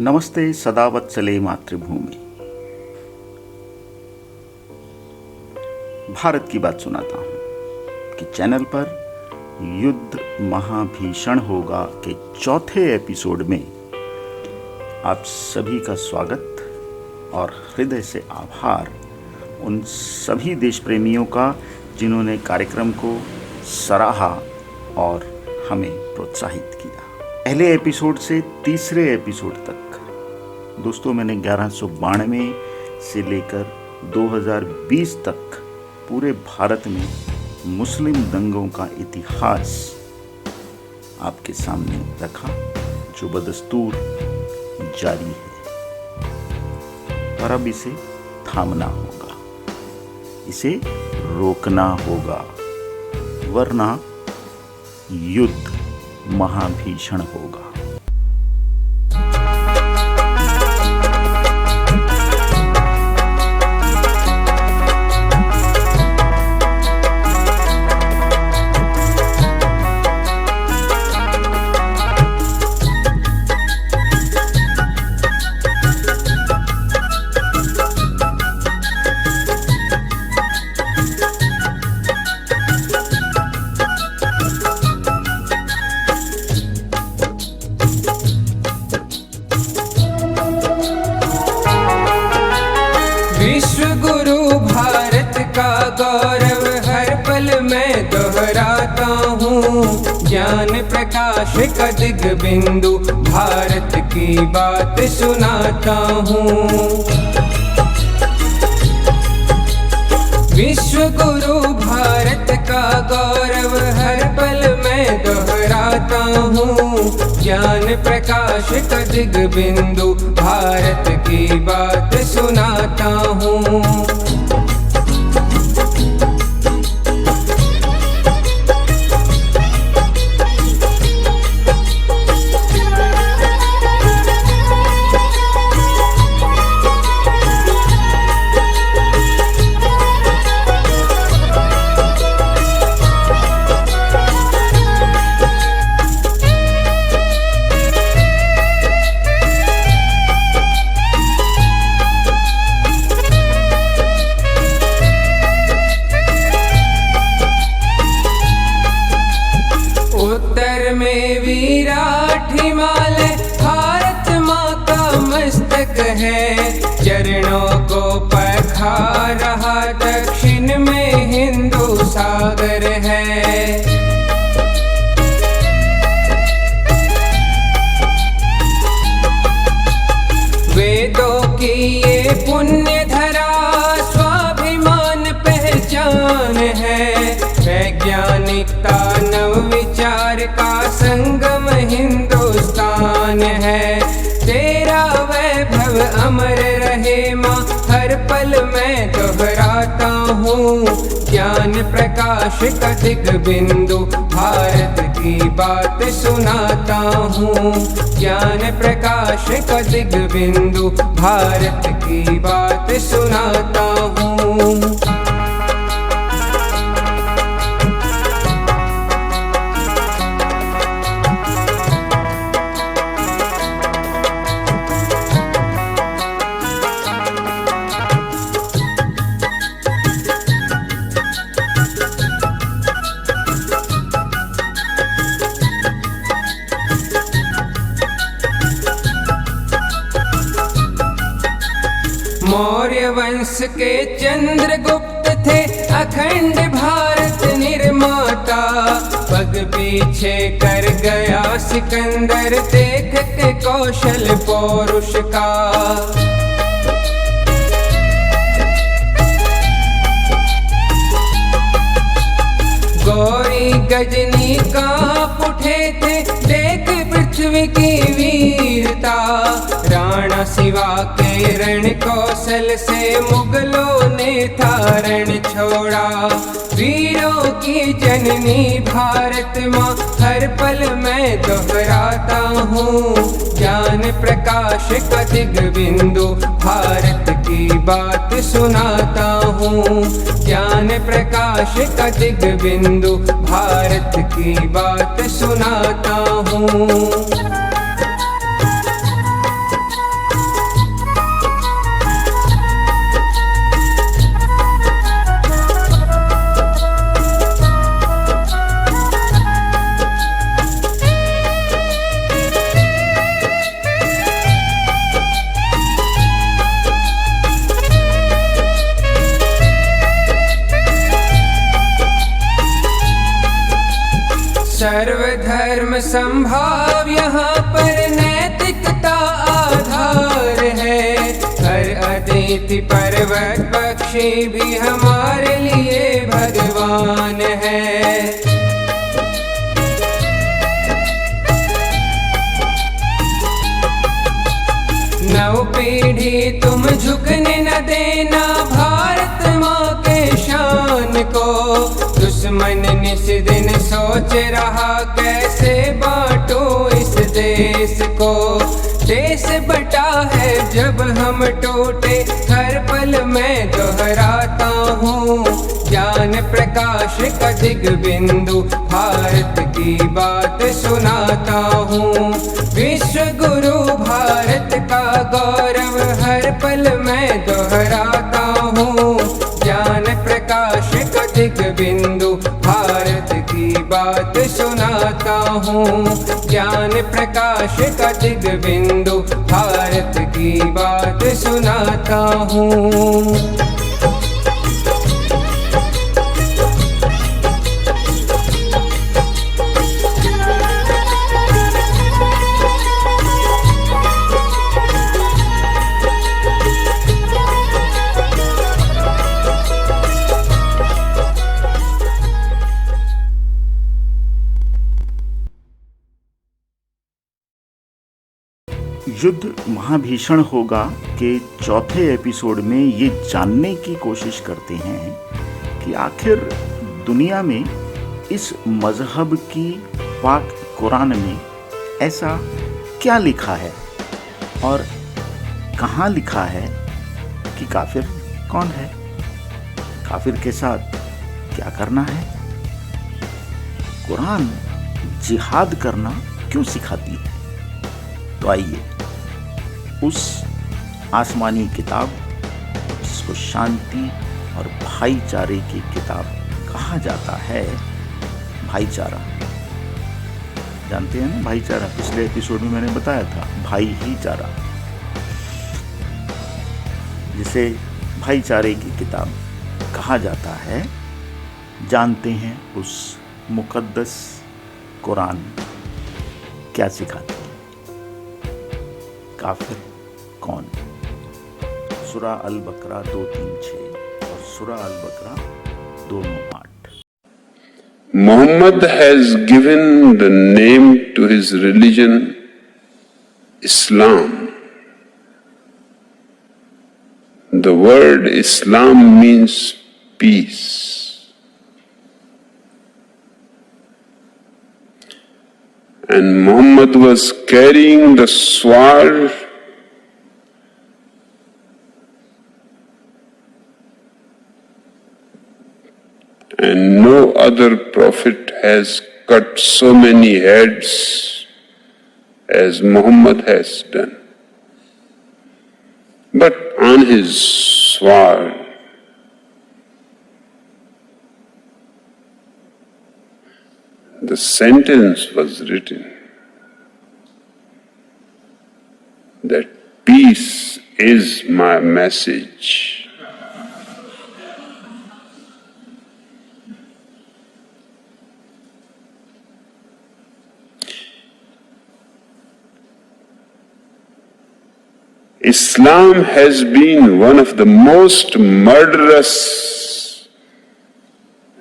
नमस्ते सदावत्सले मातृभूमि। भारत की बात सुनाता हूँ कि चैनल पर युद्ध महाभीषण होगा के चौथे एपिसोड में आप सभी का स्वागत और हृदय से आभार उन सभी देश प्रेमियों का जिन्होंने कार्यक्रम को सराहा और हमें प्रोत्साहित किया। पहले एपिसोड से तीसरे एपिसोड तक दोस्तों मैंने 1192 से लेकर 2020 तक पूरे भारत में मुस्लिम दंगों का इतिहास आपके सामने रखा जो बदस्तूर जारी है। और अब इसे थामना होगा, इसे रोकना होगा, वरना युद्ध महाभीषण होगा। विश्व गुरु भारत का गौरव हर पल मैं दोहराता हूँ। ज्ञान प्रकाश का दिग बिंदु भारत की बात सुनाता हूँ। विश्व गुरु भारत का गौरव हर पल मैं दोहराता हूँ। ज्ञान प्रकाश का दिग बिंदु भारत की बात सुनाता हूँ। उत्तर में विराट हिमालय भारत माँ का मस्तक है। चरणों को पखार रहा दक्षिण में हिंदू सागर है। वेदों की ये पुण्य धरा स्वाभिमान पहचान है। वैज्ञानिकता नवविचार का संगम हिंदुस्तान है। तेरा वैभव अमर रहे माँ हर पल मैं दोहराता हूँ। ज्ञान प्रकाश का दिग बिंदु भारत की बात सुनाता हूँ। ज्ञान प्रकाश का दिग बिंदु भारत की बात सुनाता हूँ। मौर्य वंश के चंद्रगुप्त थे अखंड भारत निर्माता। पग पीछे कर गया सिकंदर देख के कौशल पौरुष का। गौरी गजनी कांप उठे थे देख पृथ्वी की वीरता। राणा शिवा के रण कौशल से मुगलों ने था रण छोड़ा। वीरों की जननी भारत माँ हर पल मैं दोहराता हूँ। ज्ञान प्रकाश का दिग बिंदु भारत की बात सुनाता हूँ। ज्ञान प्रकाश का दिग बिंदु भारत की बात सुनाता हूँ। संभाव यहाँ पर नैतिकता आधार है। हर अतिथि पर्वत पक्षी भी हमारे लिए भगवान है। नव पीढ़ी तुम झुकने न देना भारत माँ के शान को। दुश्मन निस दिन सोच रहा कैसे बांटो इस देश को। देश बटा है जब हम टूटे, हर पल मैं दोहराता हूँ। ज्ञान प्रकाश का दिग्बिंदु भारत की बात सुनाता हूँ। विश्व गुरु भारत का गौरव हर पल मैं दोहराता हूँ। ज्ञान प्रकाश का दिग्बिंदु भारत की बात सुनाता हूँ। ज्ञान प्रकाश का दिग्बिंदु भारत की बात सुनाता हूँ। युद्ध महाभीषण होगा के चौथे एपिसोड में ये जानने की कोशिश करते हैं कि आखिर दुनिया में इस मजहब की पाक कुरान में ऐसा क्या लिखा है और कहाँ लिखा है कि काफिर कौन है, काफिर के साथ क्या करना है। कुरान जिहाद करना क्यों सिखाती है? तो आइए उस आसमानी किताब जिसको शांति और भाईचारे की किताब कहा जाता है, भाईचारा जानते हैं ना, भाईचारा पिछले एपिसोड में मैंने बताया था, भाई ही चारा, जिसे भाईचारे की किताब कहा जाता है। जानते हैं उस मुकद्दस कुरान क्या सिखाती है, काफिर कौन। सूरा अल बकरा 2:3-6 और सूरा अल बकरा 2:8। Muhammad has given the name to his religion Islam. The word Islam means peace. And Muhammad was carrying the sword and no other prophet has cut so many heads as Muhammad has done. But on his sword, the sentence was written that peace is my message. Islam has been one of the most murderous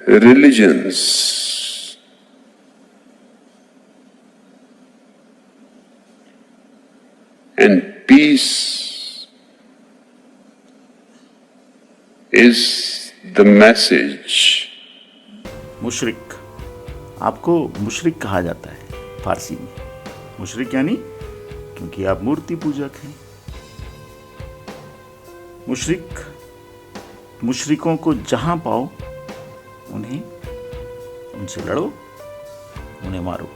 religions. And peace is the message. मुशरिक, आपको मुशरिक कहा जाता है फारसी में। मुशरिक यानी क्योंकि आप मूर्ति पूजक हैं। मुशरिकों को जहां पाओ उनसे लड़ो, उन्हें मारो।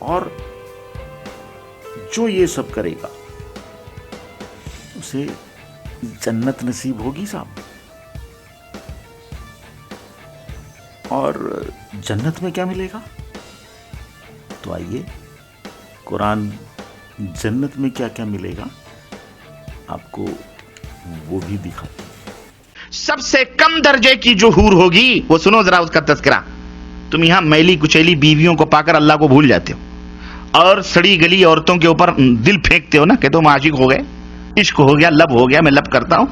और जो ये सब करेगा उसे जन्नत नसीब होगी साहब। और जन्नत में क्या मिलेगा? तो आइए कुरान जन्नत में क्या क्या मिलेगा आपको वो भी दिखाते हैं। सबसे कम दर्जे की जो हूर होगी वो सुनो जरा उसका तज़किरा। तुम यहाँ मैली कुचैली बीवियों को पाकर अल्लाह को भूल जाते हो और सड़ी गली औरतों के ऊपर दिल फेंकते हो ना कि तुम आशिक हो गए, इश्क हो गया, लब हो गया, मैं लब करता हूं।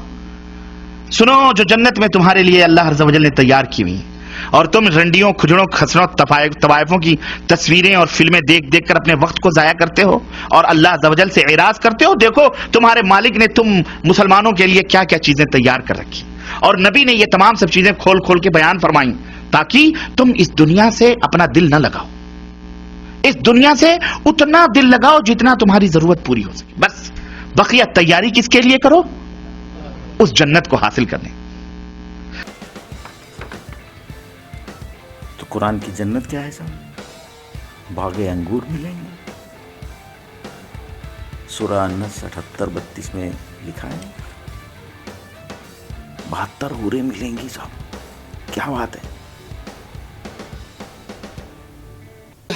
सुनो, जो जन्नत में तुम्हारे लिए अल्लाह अज़्ज़ व जल ने तैयार की हुई और तुम रंडियों, खुजड़ों, खसरों, तवायफों की तस्वीरें और फिल्में देख देख कर अपने वक्त को जाया करते हो और अल्लाह अज़्ज़ व जल से एराज करते हो। देखो तुम्हारे मालिक ने तुम मुसलमानों के लिए क्या क्या चीजें तैयार कर रखी और नबी ने ये तमाम सब चीजें खोल खोल के बयान फरमाई ताकि तुम इस दुनिया से अपना दिल न लगाओ, इस दुनिया से उतना दिल लगाओ जितना तुम्हारी जरूरत पूरी हो सके। बस बकिया तैयारी किसके लिए करो? उस जन्नत को हासिल करने। तो कुरान की जन्नत क्या है साहब? बागे अंगूर मिलेंगे। सूरह अन-नस 78-32 में लिखा है 72 हूरें मिलेंगी साहब। क्या बात है।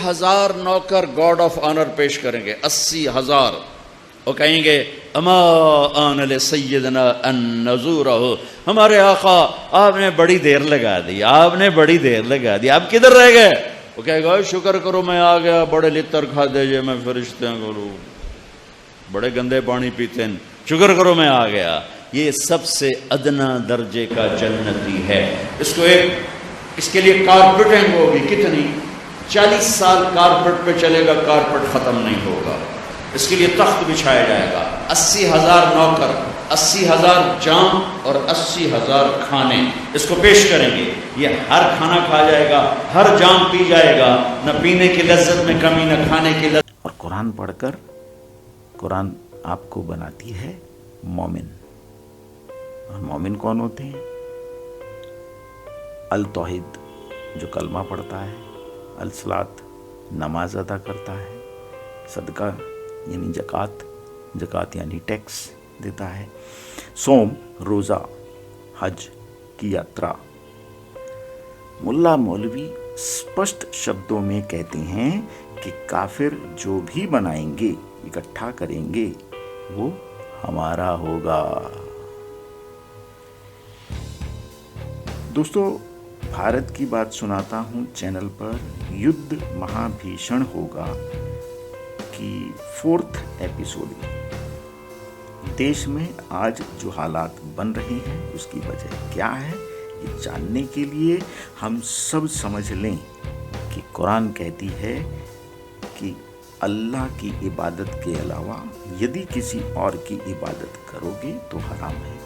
1000 नौकर गॉड ऑफ ऑनर पेश करेंगे, 80,000। वो कहेंगे अमा आन ले सैयदना अन नज़ूरहु, हमारे आका आपने बड़ी देर लगा दी, आपने बड़ी देर लगा दी, आप किधर रह गए? वो कहेगा शुक्र करो मैं आ गया, बड़े लितर खा दे जे मैं फरिश्ते करूँ, बड़े गंदे पानी पीते हैं, शुक्र करो मैं आ गया। ये सबसे अदना दर्जे का जन्नती है। इसके लिए कारपेटिंग होगी कितनी, 40 साल कारपेट पे चलेगा, कारपेट खत्म नहीं होगा। इसके लिए तख्त बिछाया जाएगा, 80,000 नौकर, 80,000 जाम और 80,000 खाने इसको पेश करेंगे। ये हर खाना खा जाएगा, हर जाम पी जाएगा, न पीने की लज्जत में कमी, न खाने की लज्जत। और कुरान पढ़कर कुरान आपको बनाती है मोमिन। और मोमिन कौन होते हैं? अल तौहीद जो कलमा पढ़ता है, अल सलात नमाज अदा करता है, सदका यानी जकात यानी टैक्स देता है, सोम रोज़ा, हज की यात्रा। मुल्ला मौलवी स्पष्ट शब्दों में कहते हैं कि काफिर जो भी बनाएंगे, इकट्ठा करेंगे, वो हमारा होगा। दोस्तों, भारत की बात सुनाता हूं चैनल पर युद्ध महाभीषण होगा की 4th एपिसोड में देश में आज जो हालात बन रहे हैं उसकी वजह क्या है, ये जानने के लिए हम सब समझ लें कि कुरान कहती है कि अल्लाह की इबादत के अलावा यदि किसी और की इबादत करोगे तो हराम है।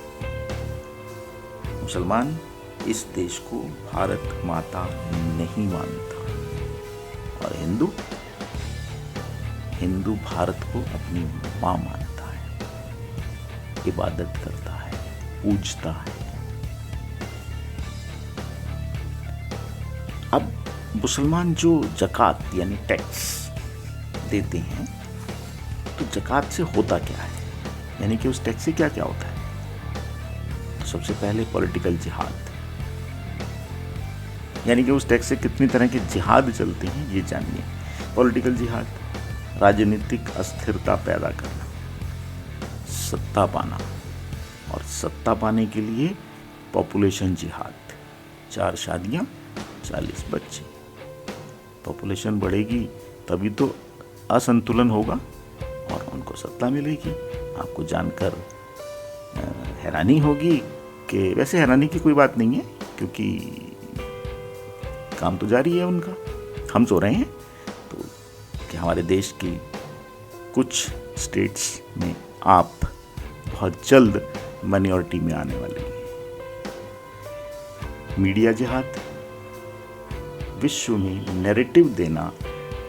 मुसलमान इस देश को भारत माता नहीं मानता और हिंदू भारत को अपनी मां मानता है, इबादत करता है, पूजता है। अब मुसलमान जो जकात यानी टैक्स देते हैं, तो जकात से होता क्या है, यानी कि उस टैक्स से क्या क्या होता है? तो सबसे पहले पॉलिटिकल जिहाद, यानी कि उस टैक्स से कितनी तरह के जिहाद चलते हैं ये जानिए। पॉलिटिकल जिहाद, राजनीतिक अस्थिरता पैदा करना, सत्ता पाना, और सत्ता पाने के लिए पॉपुलेशन जिहाद, 4 शादियां 40 बच्चे। पॉपुलेशन बढ़ेगी तभी तो असंतुलन होगा और उनको सत्ता मिलेगी। आपको जानकर हैरानी होगी कि वैसे हैरानी की कोई बात नहीं है, क्योंकि काम तो जारी है उनका। हम सो रहे हैं तो कि हमारे देश की कुछ स्टेट्स में आप बहुत जल्द माइनॉरिटी में आने वाले हैं। मीडिया जिहाद, विश्व में नैरेटिव देना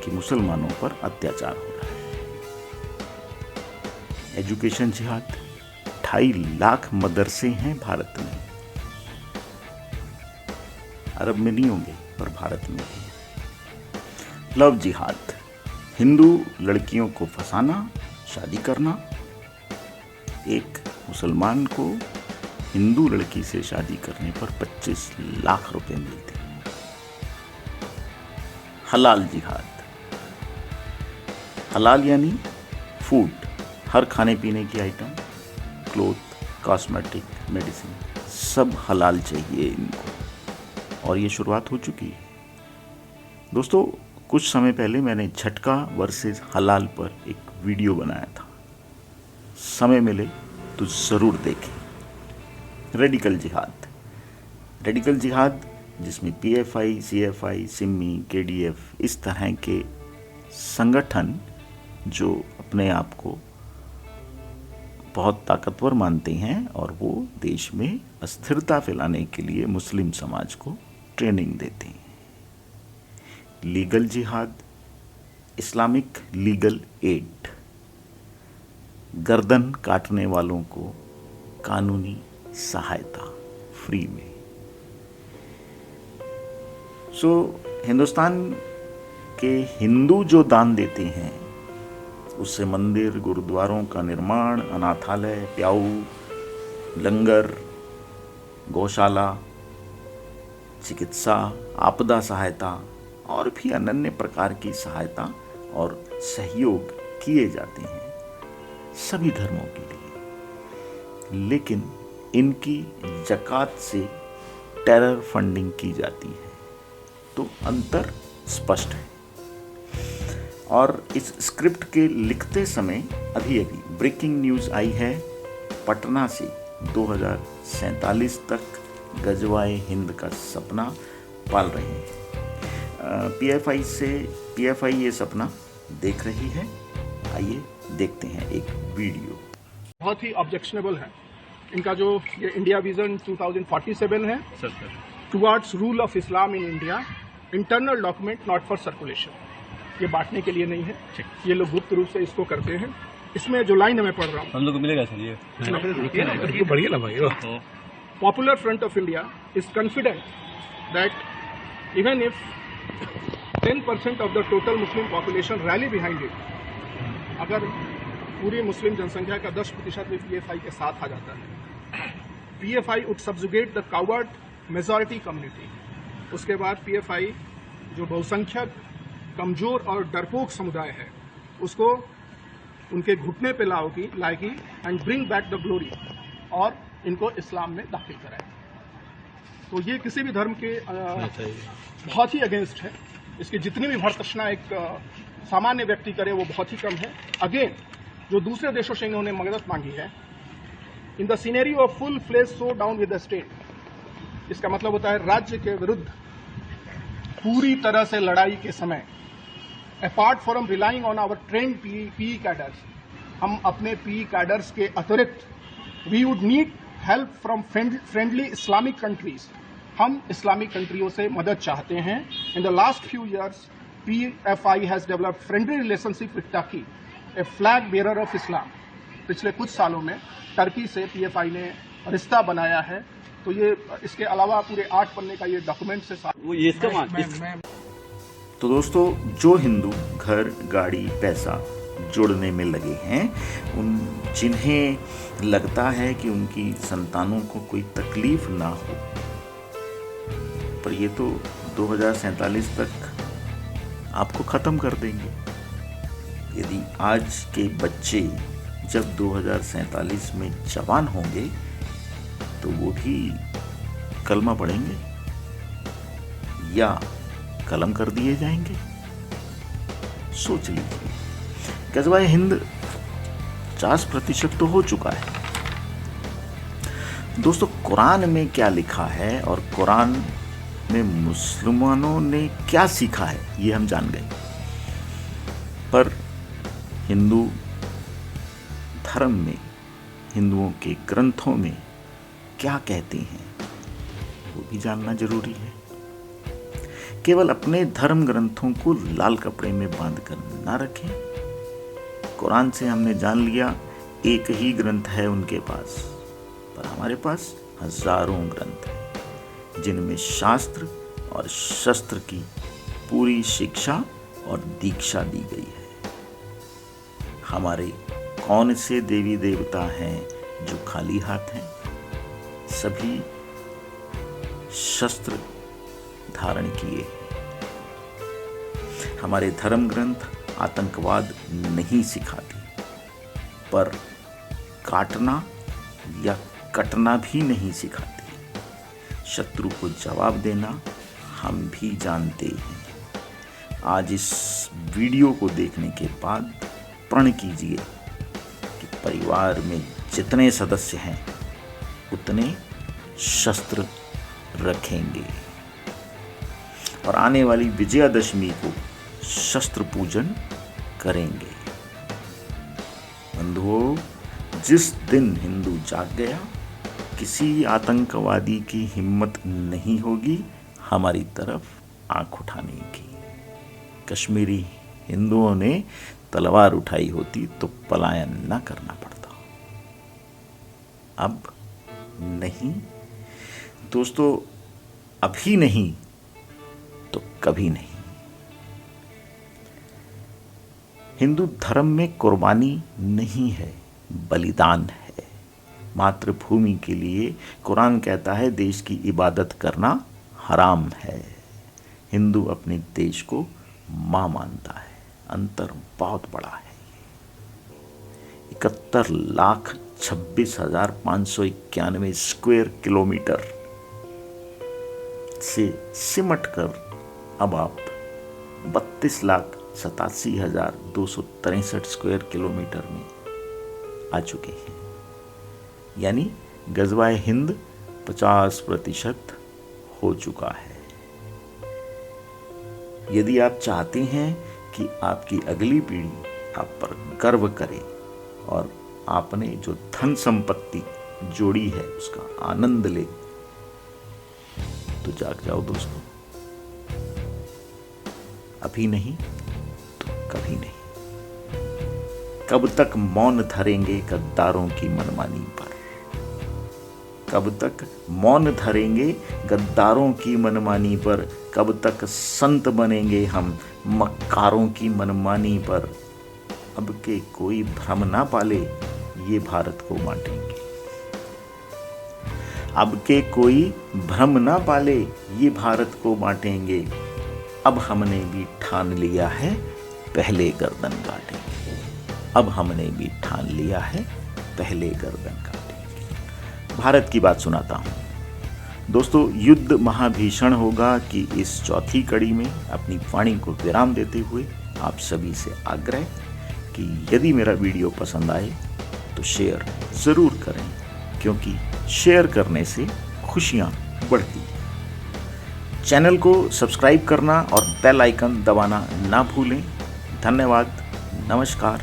कि मुसलमानों पर अत्याचार हो रहा है। एजुकेशन जिहाद, 2.5 लाख मदरसे हैं भारत में, अरब में नहीं होंगे पर भारत में भी। लव जिहाद, हिंदू लड़कियों को फंसाना, शादी करना। एक मुसलमान को हिंदू लड़की से शादी करने पर 25 लाख रुपए मिलते हैं। हलाल जिहाद, हलाल यानी फूड, हर खाने पीने की आइटम, क्लोथ, कॉस्मेटिक, मेडिसिन, सब हलाल चाहिए इनको। और ये शुरुआत हो चुकी है। दोस्तों, कुछ समय पहले मैंने झटका वर्सेस हलाल पर एक वीडियो बनाया था, समय मिले तो ज़रूर देखें। रेडिकल जिहाद जिसमें पीएफआई, सीएफआई, सिमी, केडीएफ इस तरह के संगठन जो अपने आप को बहुत ताकतवर मानते हैं और वो देश में अस्थिरता फैलाने के लिए मुस्लिम समाज को ट्रेनिंग देते हैं। लीगल जिहाद, इस्लामिक लीगल एड, गर्दन काटने वालों को कानूनी सहायता फ्री में। हिंदुस्तान के हिंदू जो दान देते हैं उससे मंदिर, गुरुद्वारों का निर्माण, अनाथालय, प्याऊ, लंगर, गौशाला, चिकित्सा, आपदा सहायता और भी अनन्य प्रकार की सहायता और सहयोग किए जाते हैं सभी धर्मों के लिए, लेकिन इनकी ज़कात से टेरर फंडिंग की जाती है, तो अंतर स्पष्ट है। और इस स्क्रिप्ट के लिखते समय अभी ब्रेकिंग न्यूज़ आई है, पटना से 2047 तक गजवाए हिंद का सपना पाल रहे हैं। पीएफआई ये सपना देख रही है। आइए देखते हैं एक वीडियो। बहुत ही ऑब्जेक्शनेबल है इनका जो ये इंडिया विजन 2047 है, towards rule of Islam in India, internal document not for circulation. ये बांटने के लिए नहीं है, ये लोग गुप्त रूप से इसको करते हैं। इसमें जो लाइन मैं पढ़ रहा हूँ, हम लोग को मिलेगा सर ये बढ़िया ना भाई। Popular front of India is confident that even if 10% of the total Muslim population rally behind it, अगर पूरी मुस्लिम जनसंख्या का 10% भी पीएफआई के साथ आ जाता है, PFI would subjugate the coward majority community. उसके बाद पीएफआई जो बहुसंख्यक, कमजोर और डरपोक समुदाय है उसको उनके घुटने पे लाएगी and bring back the glory, और इनको इस्लाम में दाखिल कराए। तो ये किसी भी धर्म के बहुत ही अगेंस्ट है। इसकी जितनी भी भर्त्सना एक सामान्य व्यक्ति करे वो बहुत ही कम है। अगेन जो दूसरे देशों से इन्होंने मदद मांगी है, in the scenario of full fledge showdown with the state, इसका मतलब होता है राज्य के विरुद्ध पूरी तरह से लड़ाई के समय, apart from relying on our trained PE cadres, हम अपने पीई कैडर्स के अतिरिक्त we would need help from friendly Islamic countries. हम इस्लामिक कंट्रियों से मदद चाहते हैं। In the last few years PFI has developed friendly relationship with Turkey, a flag bearer of Islam. पिछले कुछ सालों में टर्की से पीएफआई ने रिश्ता बनाया है। तो ये इसके अलावा पूरे 8 पन्ने का ये डॉक्यूमेंट से वो ये इसका तो दोस्तों, जो हिंदू घर, गाड़ी, पैसा जोड़ने में लगे हैं, जिन्हें लगता है कि उनकी संतानों को कोई तकलीफ ना हो, पर ये तो 2047 तक आपको ख़त्म कर देंगे। यदि आज के बच्चे जब 2047 में जवान होंगे तो वो भी कलमा पढ़ेंगे या कलम कर दिए जाएंगे। सोच लीजिए, गजवाए हिंद 50% तो हो चुका है। दोस्तों, कुरान में क्या लिखा है और कुरान में मुसलमानों ने क्या सीखा है ये हम जान गए, पर हिंदू धर्म में, हिंदुओं के ग्रंथों में क्या कहते हैं वो भी जानना जरूरी है। केवल अपने धर्म ग्रंथों को लाल कपड़े में बांधकर ना रखें। कुरान से हमने जान लिया एक ही ग्रंथ है उनके पास, पर हमारे पास हजारों ग्रंथ हैं जिनमें शास्त्र और शस्त्र की पूरी शिक्षा और दीक्षा दी गई है। हमारे कौन से देवी देवता हैं जो खाली हाथ हैं? सभी शस्त्र धारण किए। हमारे धर्म ग्रंथ आतंकवाद नहीं सिखाते, पर काटना या कटना भी नहीं सिखाते। शत्रु को जवाब देना हम भी जानते हैं। आज इस वीडियो को देखने के बाद प्रण कीजिए कि परिवार में जितने सदस्य हैं उतने शस्त्र रखेंगे और आने वाली विजयादशमी को शस्त्र पूजन करेंगे। बंधुओं, जिस दिन हिंदू जाग गया, किसी आतंकवादी की हिम्मत नहीं होगी हमारी तरफ आंख उठाने की। कश्मीरी हिंदुओं ने तलवार उठाई होती तो पलायन न करना पड़ता। अब नहीं दोस्तों, अभी नहीं तो कभी नहीं। हिंदू धर्म में कुर्बानी नहीं है, बलिदान है। मातृभूमि के लिए कुरान कहता है देश की इबादत करना हराम है। हिंदू अपने देश को मां मानता है। अंतर बहुत बड़ा है। 71,26,591 स्क्वायर किलोमीटर से सिमटकर अब आप 32,87,263 स्क्वायर किलोमीटर में आ चुके हैं। यानी गजवाए हिंद 50% हो चुका है। यदि आप चाहते हैं कि आपकी अगली पीढ़ी आप पर गर्व करे और आपने जो धन संपत्ति जोड़ी है उसका आनंद ले, तो जाग जाओ दोस्तों। अभी नहीं तो कभी नहीं। कब तक मौन धरेंगे गद्दारों की मनमानी पर? कब तक मौन धरेंगे गद्दारों की मनमानी पर? कब तक संत बनेंगे हम मक्कारों की मनमानी पर? अब के कोई भ्रम ना पाले, ये भारत को बांटेंगे। अब के कोई भ्रम ना पाले, ये भारत को बांटेंगे। अब हमने भी ठान लिया है, पहले गर्दन काटेंगे। अब हमने भी ठान लिया है, पहले गर्दन काटेंगे। भारत की बात सुनाता हूं दोस्तों। युद्ध महाभीषण होगा कि इस चौथी कड़ी में अपनी वाणी को विराम देते हुए आप सभी से आग्रह कि यदि मेरा वीडियो पसंद आए तो शेयर जरूर करें, क्योंकि शेयर करने से खुशियां बढ़ती हैं। चैनल को सब्सक्राइब करना और बेल आइकन दबाना ना भूलें। धन्यवाद, नमस्कार,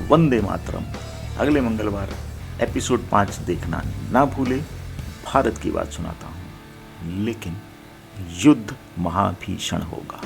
वंदे मातरम। अगले मंगलवार एपिसोड 5 देखना ना भूले। भारत की बात सुनाता हूं, लेकिन युद्ध महाभीषण होगा।